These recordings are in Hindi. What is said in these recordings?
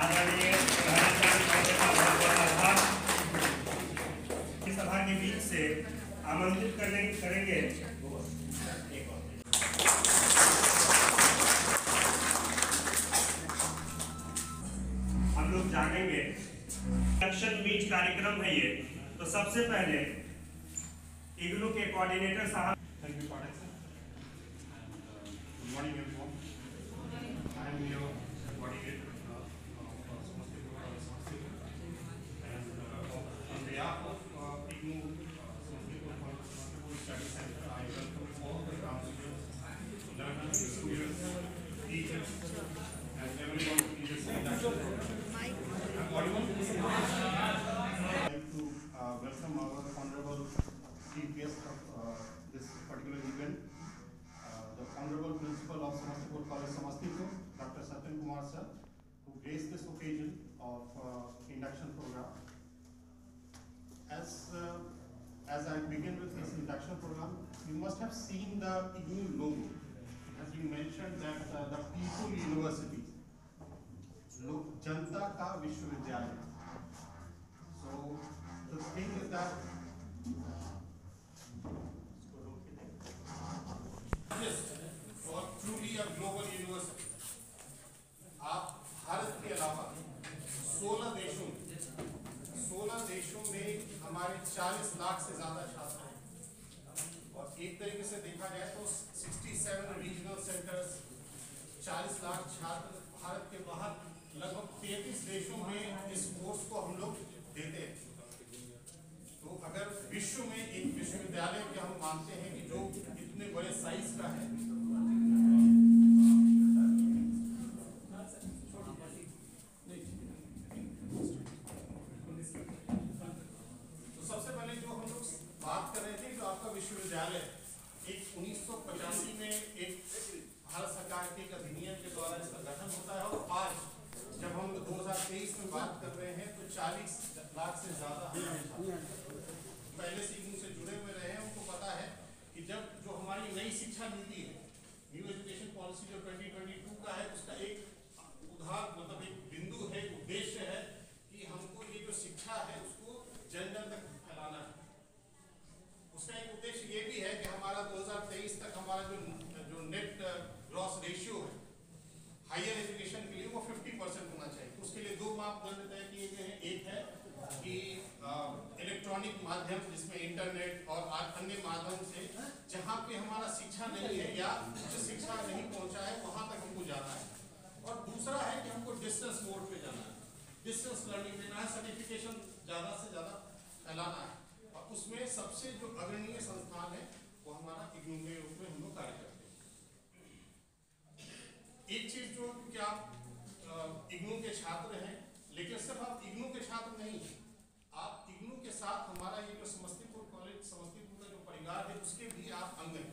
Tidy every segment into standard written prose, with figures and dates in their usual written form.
आदरणीय प्रधानाचार्य का बहुत बहुत आभार। इस सभा के बीच से आमंत्रित करेंगे हम लोग जानेंगे इंडक्शन मीट कार्यक्रम है ये। तो सबसे पहले इग्नू के कोऑर्डिनेटर साहब। Thank you, Pathak sir. And good morning, everyone. I am your coordinator of Samastipur. And on behalf of IGNOU Samastipur Study Center, I welcome all the counselors, learners, students, teachers, and everyone in this induction program. I'm audible. I'd like to welcome our honorable chief guest of this particular event, the Honorable Principal of Samastipur College, Samastipur, Dr. Satyan Kumar sir, who graced this occasion of induction program. As I begin with this induction program, you must have seen the IGNOU logo. As you mentioned that the People University, Janta Ka Vishwavidyalaya. So the thing is that और truly a global university. आप भारत के अलावा 16 देशों में हमारे 40 लाख से ज्यादा छात्र हैं और एक तरीके से देखा जाए तो 67 रीजनल सेंटर्स, 40 लाख छात्र भारत के बाहर लगभग 33 देशों में इस कोर्स को हम लोग देते हैं। तो अगर विश्व में एक विश्वविद्यालय के हम मानते हैं कि जो इतने बड़े साइज का है, तो सबसे पहले जो हम लोग बात कर रहे थे जो आपका विश्वविद्यालय एक 1985 में एक भारत सरकार के एक अधिनियम के द्वारा इसका गठन होता है और आज जब हम 2023 में बात कर रहे हैं तो 40 लाख से ज्यादा पहले से इग्नू से जुड़े हुए रहे हैं, उनको पता है कि जब जो हमारी नई शिक्षा नीति है, न्यू एजुकेशन पॉलिसी जो 2022 का है, उसका एक मतलब एक बिंदु है, उद्देश्य है कि हमको ये जो शिक्षा है उसको जन जन तक फैलाना है। उसका एक उद्देश्य ये भी है कि हमारा 2023 तक हमारा जो नेट ग्रॉस रेशियो है हायर एजुकेशन के लिए वो 50% होना चाहिए। तो उसके लिए दो मापदंड तय किए गए हैं। एक है कि इलेक्ट्रॉनिक माध्यम जिसमें इंटरनेट और अन्य माध्यम से जहाँ पे हमारा शिक्षा नहीं है या उच्च शिक्षा नहीं पहुँचा है वहाँ तक हमको जाना है। और दूसरा है कि हमको डिस्टेंस मोड पे जाना है, डिस्टेंस लर्निंग देना है, सर्टिफिकेशन ज़्यादा से ज़्यादा फैलाना है। और उसमें सबसे जो अग्रणीय संस्थान है वो हमारा इग्नू के रूप में हम लोग कार्य करते हैं। एक चीज़ जो कि आप इग्नू के छात्र हैं, लेकिन सिर्फ आप इग्नू के छात्र नहीं हैं, आप इग्नू के साथ हमारा ये जो समस्तीपुर कॉलेज, समस्तीपुर का जो परिवार है उसके भी आप अंग हैं।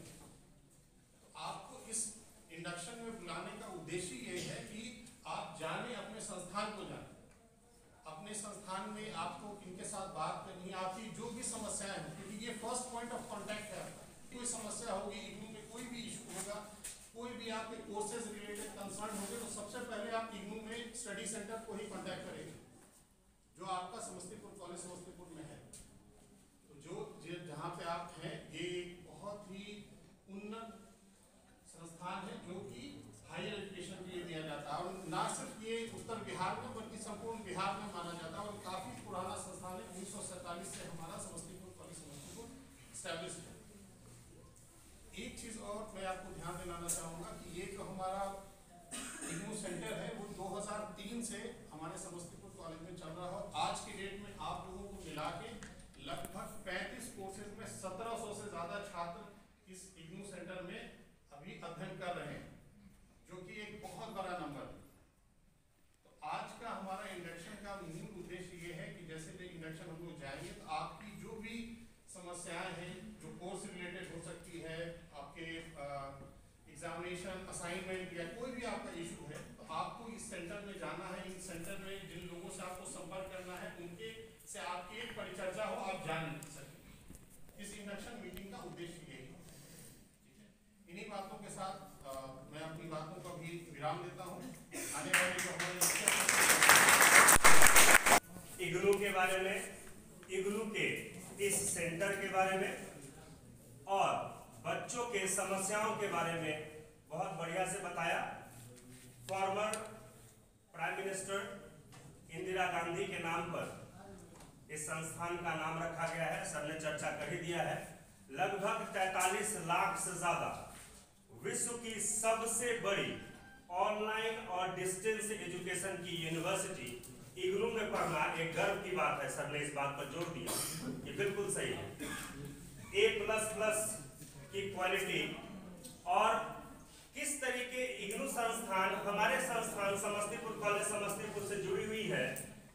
तो आपको इस इंडक्शन में बुलाने का उद्देश्य ये है कि आप जाने, अपने संस्थान को जाने, अपने संस्थान में आपको इनके साथ बात करनी है, आपकी जो भी समस्याएं हैं, क्योंकि ये फर्स्ट पॉइंट ऑफ कॉन्टैक्ट है। कोई समस्या होगी, इग्नू में कोई भी इशू होगा, कोई भी आपके कोर्सेज रिलेटेड कंसर्न होंगे, तो सबसे पहले आप इग्नू में स्टडी सेंटर को ही कॉन्टैक्ट करेंगे जो आपका समस्तीपुर कॉलेज समस्तीपुर में है। तो जो जहाँ पे आप हैं ये बहुत ही उन्नत संस्थान है जो कि हायर एजुकेशन के लिए दिया जाता है और ना सिर्फ ये उत्तर बिहार में बल्कि संपूर्ण बिहार में माना जाता है और काफ़ी पुराना संस्थान है। 1947 से हमारा समस्तीपुर कॉलेज समस्तीपुर स्टैब्लिश है। एक चीज़ और मैं आपको ध्यान दिलाना चाहूँगा कि ये जो हमारा इग्नू सेंटर है वो 2003 से हमारे समस्तीपुर कॉलेज में चल रहा है। आज की डेट में आप लोगों को मिला के लगभग 35 कोर्सेज में 1700 से ज़्यादा छात्र इस इग्नू सेंटर में अभी अध्ययन कर रहे हैं, जो कि एक बहुत बड़ा नंबर है। तो आज का हमारा इंडक्शन का मूल उद्देश्य ये है कि जैसे भी इंडक्शन हम लोग जाएंगे तो आपकी जो भी समस्याएं हैं जो कोर्स रिलेटेड हो सकती है, आपके एग्जामिनेशन, असाइनमेंट या कोई भी आपका इशू है, तो आपको इस सेंटर में जाना है। इन सेंटर में जिन लोगों से आपको संपर्क करना है उनके से आपकी एक परिचर्चा हो, आप जान सकें। इस इंडक्शन मीटिंग का उद्देश्य यही है। इन्हीं बातों के साथ मैं अपनी बातों को भी विराम देता हूँ। आने वाले जो हमारे के बारे में, इग्नू के इस सेंटर के बारे में और बच्चों के समस्याओं के बारे में बहुत बढ़िया से बताया। Former prime minister Indira Gandhi के नाम पर इस संस्थान का नाम रखा गया है, सर ने चर्चा कर ही दिया है। लगभग 43 लाख से ज्यादा विश्व की सबसे बड़ी ऑनलाइन और डिस्टेंस एजुकेशन की यूनिवर्सिटी इग्नू में पढ़ना एक गर्व की बात है। सर ने इस बात पर जोर दिया, ये बिल्कुल सही है। A++ की क्वालिटी और किस तरीके इग्नू संस्थान हमारे संस्थान समस्तीपुर कॉलेज समस्तीपुर से जुड़ी हुई है,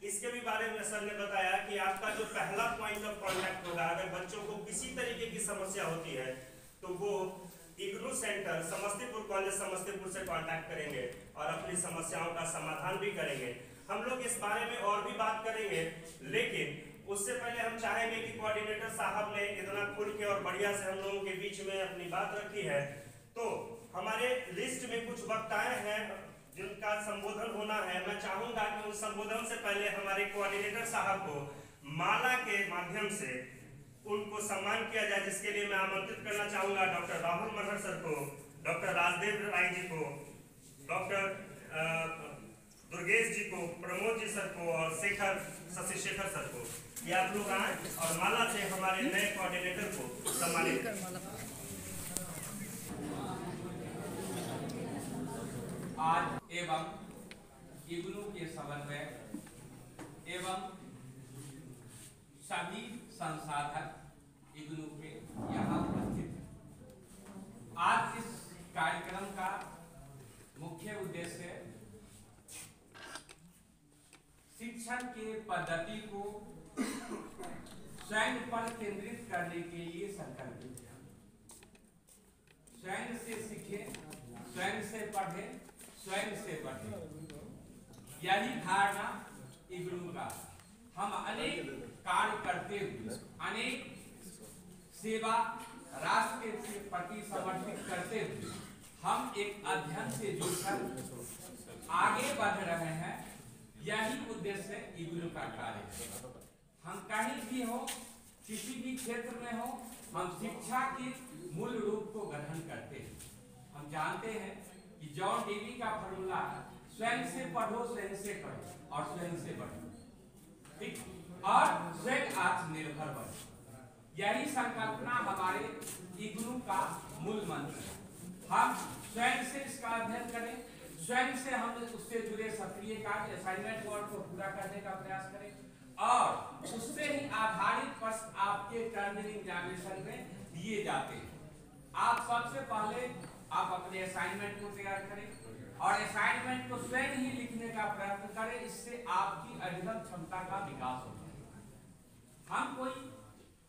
इसके भी बारे में सर ने बताया कि आपका जो पहला पॉइंट ऑफ कांटेक्ट होगा, अगर बच्चों को किसी तरीके की समस्या होती है तो वो इग्नू सेंटर समस्तीपुर कॉलेज समस्तीपुर से कांटेक्ट करेंगे और अपनी समस्याओं का समाधान भी करेंगे। हम लोग इस बारे में और भी बात करेंगे, लेकिन उससे पहले हम चाहेंगे कि कोऑर्डिनेटर साहब ने इतना खुल के और बढ़िया से हम लोगों के बीच में अपनी बात रखी है, तो हमारे लिस्ट में कुछ वक्ताएं हैं जिनका संबोधन होना है। मैं चाहूंगा कि उस संबोधन से पहले हमारे कोऑर्डिनेटर साहब को माला के माध्यम से उनको सम्मान किया जाए, जिसके लिए मैं आमंत्रित करना चाहूंगा डॉक्टर राहुल मनहर सर को, डॉक्टर राजदेव राय जी को, डॉक्टर दुर्गेश जी को, प्रमोद जी सर को और शशि शेखर सर को। ये आप लोग आए और माला से हमारे नए कोऑर्डिनेटर को सम्मानित करें। आज एवं इग्नू के समन्वय एवं सभी संसाधक इग्नू के यहाँ उपस्थित हैं। आज इस कार्यक्रम का मुख्य उद्देश्य शिक्षण के पद्धति को स्वयं पर केंद्रित करने के लिए संकल्पित है। स्वयं से सीखें, स्वयं से पढ़ें, स्वयं से बढ़ें, यही धारणा इग्नू का। हम अनेक कार्य करते हुए, अनेक सेवा राष्ट्र के प्रति समर्पित करते हुए हम एक अध्ययन से जुड़कर आगे बढ़ रहे हैं। यही उद्देश्य इग्नू का कार्य है। हम कहीं भी हो, किसी भी क्षेत्र में हो, हम शिक्षा के मूल रूप को ग्रहण करते हैं। हम जानते हैं कि जॉन डेवी का फॉर्मूला है, स्वयं से पढ़ो, स्वयं से करो और स्वयं से बढ़ो, ठीक, और स्वयं आत्मनिर्भर बनो। यही संकल्पना हमारे इग्नू का मूल मंत्र है। हम स्वयं से इसका अध्ययन करें, स्वयं से हम उससे जुड़े सक्रिय कार्य असाइनमेंट वर्क को पूरा करने का प्रयास करें और उससे ही आधारित प्रश्न आपके टर्मिनल एग्जामिनेशन में दिए जाते हैं। आप सबसे पहले आप अपने असाइनमेंट को तैयार करें और असाइनमेंट को स्वयं ही लिखने का प्रयत्न करें। इससे आपकी अध्ययन क्षमता का विकास होता है। हम कोई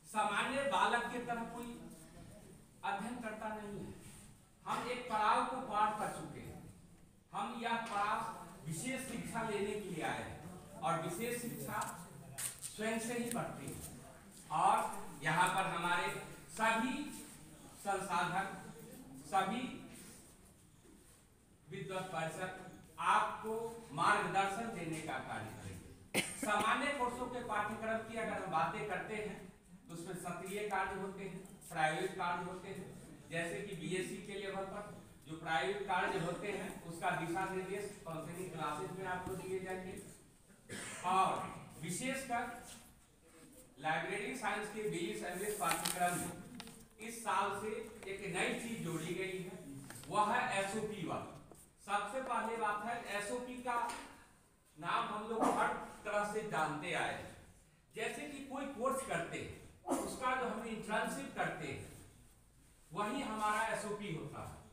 सामान्य बालक की तरह कोई अध्ययन करता नहीं है। हम एक पड़ाव को पार कर चुके हैं। हम यह पड़ाव विशेष शिक्षा लेने के लिए आए हैं और विशेष शिक्षा स्वयं से ही बढ़ती है। और यहाँ पर हमारे सभी संसाधक, सभी विद्वत परिषद आपको मार्गदर्शन देने का कार्य करेंगे। सामान्य कोर्सों के पाठ्यक्रम की अगर हम बातें करते हैं तो उसमें सक्रिय कार्य होते हैं, प्रायोगिक कार्य होते हैं। जैसे कि बीएससी के लेवल पर जो प्रायोगिक कार्य होते हैं उसका दिशा निर्देश काउंसलिंग क्लासेस में आपको दिए जाएंगे। और विशेषकर लाइब्रेरी साइंस के बीएस एमएस पाठ्यक्रम में इस साल से एक नई चीज जोड़ी गई है, वह है एसओपी वर्क। सबसे पहले बात है, एसओपी का नाम हम लोग हर तरह से जानते आए हैं। जैसे कि कोई कोर्स करते हैं, उसका जो हम इंटर्नशिप करते हैं वही हमारा एसओपी होता है।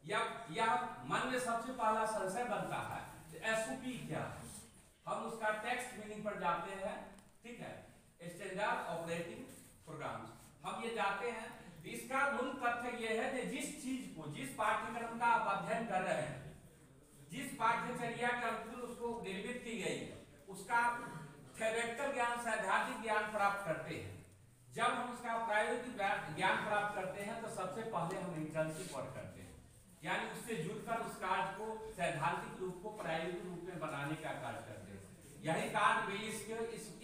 यह मन में सबसे पहला संशय बनता है कि एसओपी क्या है। हम उसका टेक्स्ट मीनिंग पर जाते हैं, ठीक है, स्टैंडर्ड ऑपरेटिंग प्रोग्राम्स। हम ये जाते हैं, इसका मूल तथ्य यह है कि जिस चीज को, जिस पाठ्यक्रम का आप अध्ययन कर रहे हैं, जिस पाठ्यचर्या के अनुकूल उसको निर्मित की गई है, उसका थ्योरेटिकल ज्ञान, सैद्धांतिक ज्ञान प्राप्त करते हैं। जब हम उसका प्रायोगिक ज्ञान प्राप्त करते हैं तो सबसे पहले हम इंटर्नशिप वर्क करते हैं, यानी उससे जुड़कर उस कार्य को सैद्धांतिक रूप को प्रायोगिक रूप में बनाने का कार्य करते हैं। यही कार्ड 22 के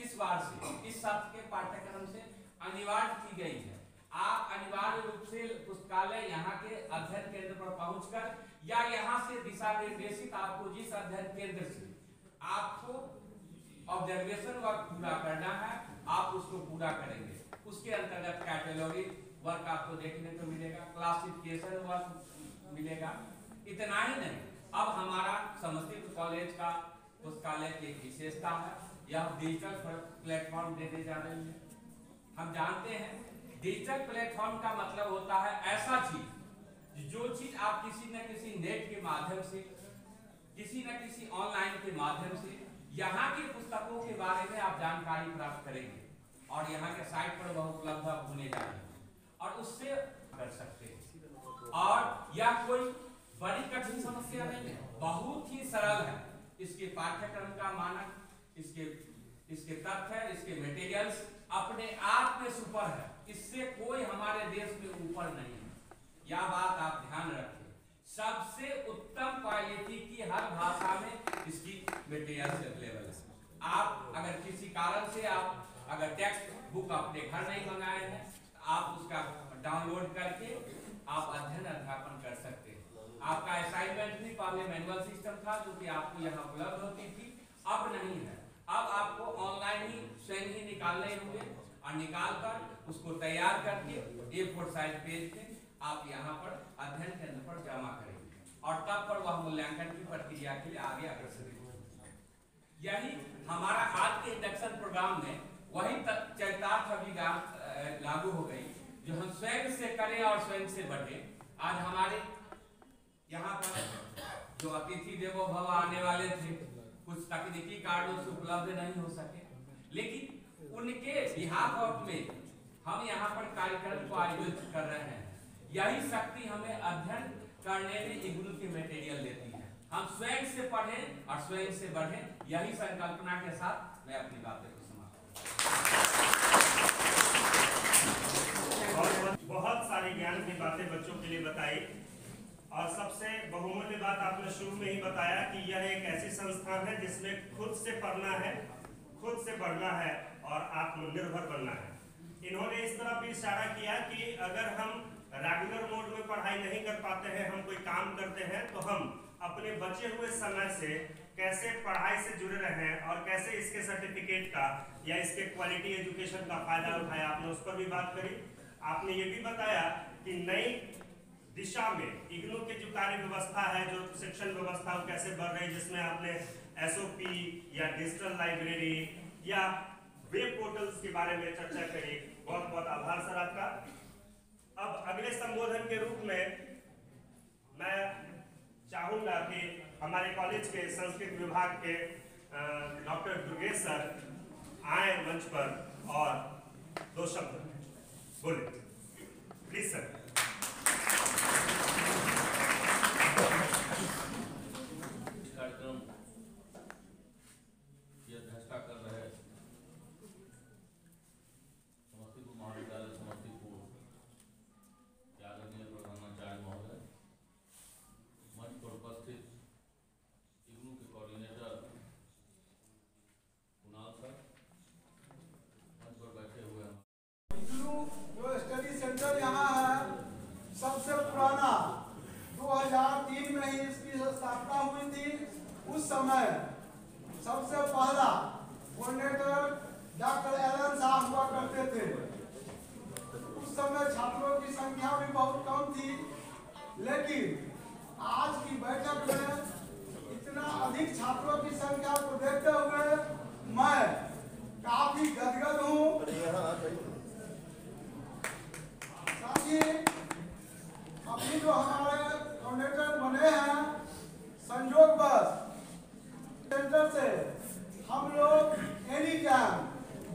इस बार से इस सत्र के पाठ्यक्रम से अनिवार्य की गई है। आप अनिवार्य रूप से पुस्तकालय यहाँ के अध्ययन केंद्र पर पहुंचकर या यहाँ से दिशा निर्देशित आपको जिस अध्ययन केंद्र से आपको ऑब्जर्वेशन वर्क पूरा करना है आप उसको पूरा करेंगे। उसके अंतर्गत कैटेगरी वर्क आपको देखने को मिलेगा, क्लासिफिकेशन वर्क मिलेगा। इतना ही नहीं, अब हमारा समस्तीपुर कॉलेज का पुस्तकालय की एक विशेषता है, यह डिजिटल प्लेटफॉर्म देने जा रही है। हम जानते हैं डिजिटल प्लेटफॉर्म का मतलब होता है ऐसा चीज जो चीज आप किसी न किसी नेट के माध्यम से, किसी न किसी ऑनलाइन के माध्यम से यहाँ की पुस्तकों के बारे में आप जानकारी प्राप्त करेंगे और यहाँ के साइट पर वह उपलब्ध होने जा रही है और उससे कर सकते हैं। और यह कोई बड़ी कठिन समस्या नहीं है, बहुत ही सरल है। इसके पाठ्यक्रम का मानक, इसके तथ्य, इसके मटेरियल्स अपने आप में सुपर है, इससे कोई हमारे देश में ऊपर नहीं है। यह बात आप ध्यान रखें। सबसे उत्तम क्वालिटी की हर भाषा में इसकी मटेरियल्स अवेलेबल है। आप अगर किसी कारण से आप अगर टेक्स्ट बुक अपने घर नहीं मंगाए हैं, आप उसका डाउनलोड करके आप अध्ययन अध्यापन कर सकते हैं। आपका असाइनमेंट भी पहले मैनुअल सिस्टम था जो कि आपको यहाँ उपलब्ध होती थी, अब नहीं है। अब आपको ऑनलाइन ही स्वयं ही निकालने होंगे और निकाल कर उसको तैयार करके A4 साइज पेज पे आप यहाँ पर अध्ययन केंद्र पर जमा करेंगे और तब पर वह मूल्यांकन की प्रक्रिया के लिए आगे अग्रसर होगा। यही हमारा आज के इंडक्शन प्रोग्राम में वही चरितार्थ अभियान लागू हो गई जो हम स्वयं से करें और स्वयं से बढ़े। आज हमारे यहाँ पर जो अतिथि देवो भव आने वाले थे, कुछ तकनीकी कारणों से उपलब्ध नहीं हो सके, लेकिन उनके बिहाफ में हम यहाँ पर कार्यक्रम को आयोजित कर रहे हैं। यही शक्ति हमें अध्ययन करने में इग्नू की मटेरियल देती है। हम स्वयं से पढ़ें और स्वयं से बढ़ें, यही संकल्पना के साथ मैं अपनी बातें को समाप्त। बहुत सारी ज्ञान की बातें बच्चों के लिए बताई और सबसे बहुमूल्य बात आपने शुरू में ही बताया कि यह एक ऐसी संस्थान है जिसमें खुद से पढ़ना है, खुद से बढ़ना है और आत्मनिर्भर बनना है। इन्होंने इस तरह भी इशारा किया कि अगर हम रेगुलर मोड में पढ़ाई नहीं कर पाते हैं, हम कोई काम करते हैं, तो हम अपने बचे हुए समय से कैसे पढ़ाई से जुड़े रहें और कैसे इसके सर्टिफिकेट का या इसके क्वालिटी एजुकेशन का फायदा उठाया। आपने उस पर भी बात करी। आपने ये भी बताया कि नई दिशा में इग्नू की जो कार्य व्यवस्था है, जो शिक्षण व्यवस्था वो कैसे बढ़ रही है, जिसमें आपने SOP या डिजिटल लाइब्रेरी या वेब पोर्टल्स के बारे में चर्चा करी। बहुत बहुत आभार सर आपका। अब अगले संबोधन के रूप में मैं चाहूंगा कि हमारे कॉलेज के संस्कृत विभाग के डॉक्टर दुर्गेश सर आए मंच पर और 2 शब्द बोले। Please sir. कार्यक्रम की अध्यक्षता कर रहे समस्तीपुर महाविद्यालय समस्तीपुर के आदरणीय प्रधानाचार्य महोदय, मंच पर उपस्थित इग्नू के कोऑर्डिनेटर कुणाल सर, मंच पर बैठे हुए हैं। इग्नू जो स्टडी सेंटर यहाँ है सबसे पुराना 2003 में ही इसकी स्थापना हुई थी। उस समय सबसे पहला कोऑर्डिनेटर डॉक्टर एलन साहब हुआ करते थे। उस समय छात्रों की संख्या भी बहुत कम थी, लेकिन आज की बैठक में इतना अधिक छात्रों की संख्या को देखते हुए मैं काफी गदगद हूँ। साथ ही अभी जो हमारे कोऑर्डिनेटर बने हैं, संयोगवश सेंटर से हम लोग एनी टाइम,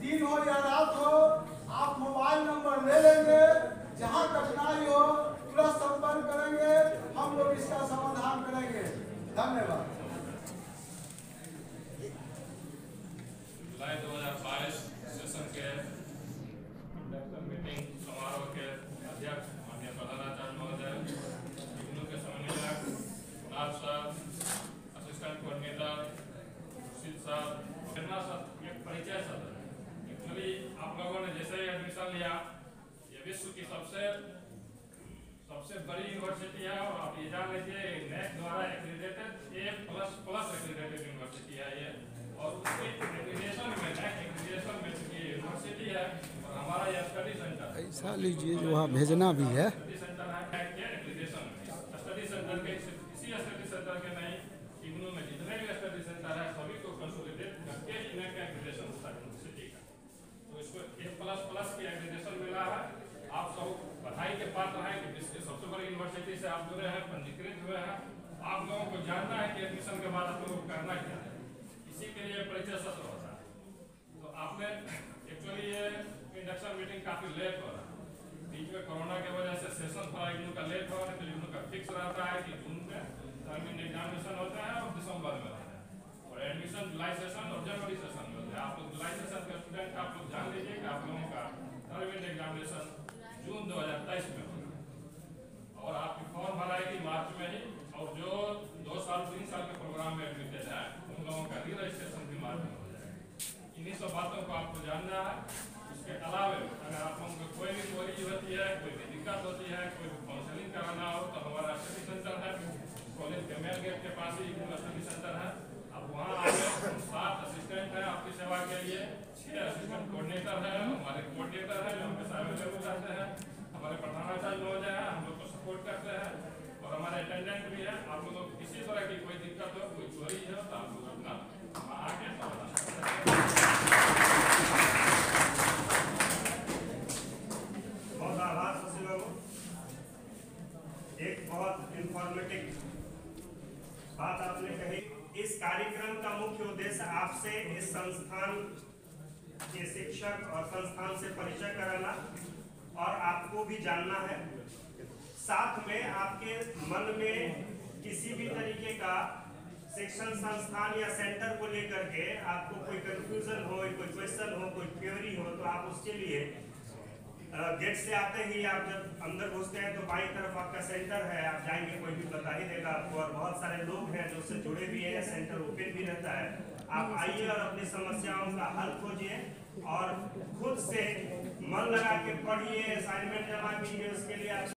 दिन हो या रात हो, आप मोबाइल नंबर ले लेंगे, जहां कठिनाई हो तुरंत संपर्क करेंगे, हम लोग इसका समाधान करेंगे। धन्यवाद। जुलाई 2022 सेशन के इंडक्शन मीटिंग समारोह के अध्यक्ष माननीय प्रधानाचार्य महोदय, इग्नू के समन्वयक Kunal sir, assistant coordinator Khurshid sir, सा लीजिए जो वहाँ भेजना भी है। स्टडी सेंटर है के एप्लीकेशन में स्टडी सेंटर के इसी स्टडी सेंटर के नहीं इग्नू में जितने भी स्टडी सेंटर है सभी को कंसोलिडेट करके इन्हें का एप्लीकेशन होता है यूनिवर्सिटी का। तो इसको A++ की एप्लीकेशन मिला है। आप सब बधाई के पात्र हैं कि विश्व की सबसे बड़ी यूनिवर्सिटी से आप जुड़े हैं, पंजीकृत हुए हैं। आप लोगों को जानना है कि एडमिशन के बाद आप लोगों को करना क्या है, इसी के लिए परिचय सत्र होता है। तो आपने एक्चुअली ये इंडक्शन मीटिंग काफी लेट हो रहा है, बीच में कोरोना की वजह से सेशन थोड़ा इग्नू का लेट हो रहा है। तो इग्नू का फिक्स रहता है कि जून में टर्मिन एग्जामिनेशन होता है और दिसंबर में होता है और एडमिशन जुलाई सेशन और जनवरी सेशन में होता है। आप लोग जुलाई सेशन के स्टूडेंट आप लोग जान लीजिए कि आप लोगों का टर्मिन एग्जामिनेशन जून 2023 में होगा और आपकी फॉर्म भराएगी मार्च में ही। और जो 2 साल 3 साल के प्रोग्राम में एडमिटेड है उन लोगों का री रजिस्ट्रेशन भी मार्च में हो जाएगा। इन्हीं सब बातों को आपको जानना है। उसके अलावा अगर आप लोगों को कोई भी क्वेरी होती है, कोई भी दिक्कत होती है, कोई भी काउंसलिंग कराना हो तो हमारा स्टडी सेंटर है कॉलेज के मेन गेट के पास ही स्टडी सेंटर है। आप वहाँ आए, 7 असिस्टेंट है आपकी सेवा के लिए, 6 असिस्टेंट कोऑर्डिनेटर है, हमारे कोऑर्डिनेटर है जो हमेशा अवेलेबल रहते हैं, हमारे प्रधानाचार्य महोदय हैं हम लोग को सपोर्ट करते हैं और हमारे अटेंडेंट भी है। आप लोगों को किसी तरह की कोई दिक्कत हो, कोई क्वेरी है तो आप लोग अपना आके बहुत आभार सुशील बाबू। एक बहुत इंफॉर्मेटिव बात आपने कही। इस कार्यक्रम का मुख्य उद्देश्य आपसे इस संस्थान के शिक्षक और संस्थान से परिचय कराना और आपको भी जानना है। साथ में आपके मन में किसी भी तरीके का शिक्षण संस्थान या सेंटर को लेकर के आपको कोई कंफ्यूजन हो, कोई क्वेश्चन हो, कोई क्वेरी हो तो आप उसके लिए गेट से आते ही आप जब अंदर घुसते हैं तो बाईं तरफ आपका सेंटर है, आप जाएंगे कोई भी बता ही देगा आपको और बहुत सारे लोग हैं जो उससे जुड़े भी हैं, सेंटर ओपन भी रहता है। आप आइए और अपनी समस्याओं का हल खोजिए और खुद से मन लगा के पढ़िए, असाइनमेंट जमा कीजिए। उसके लिए आप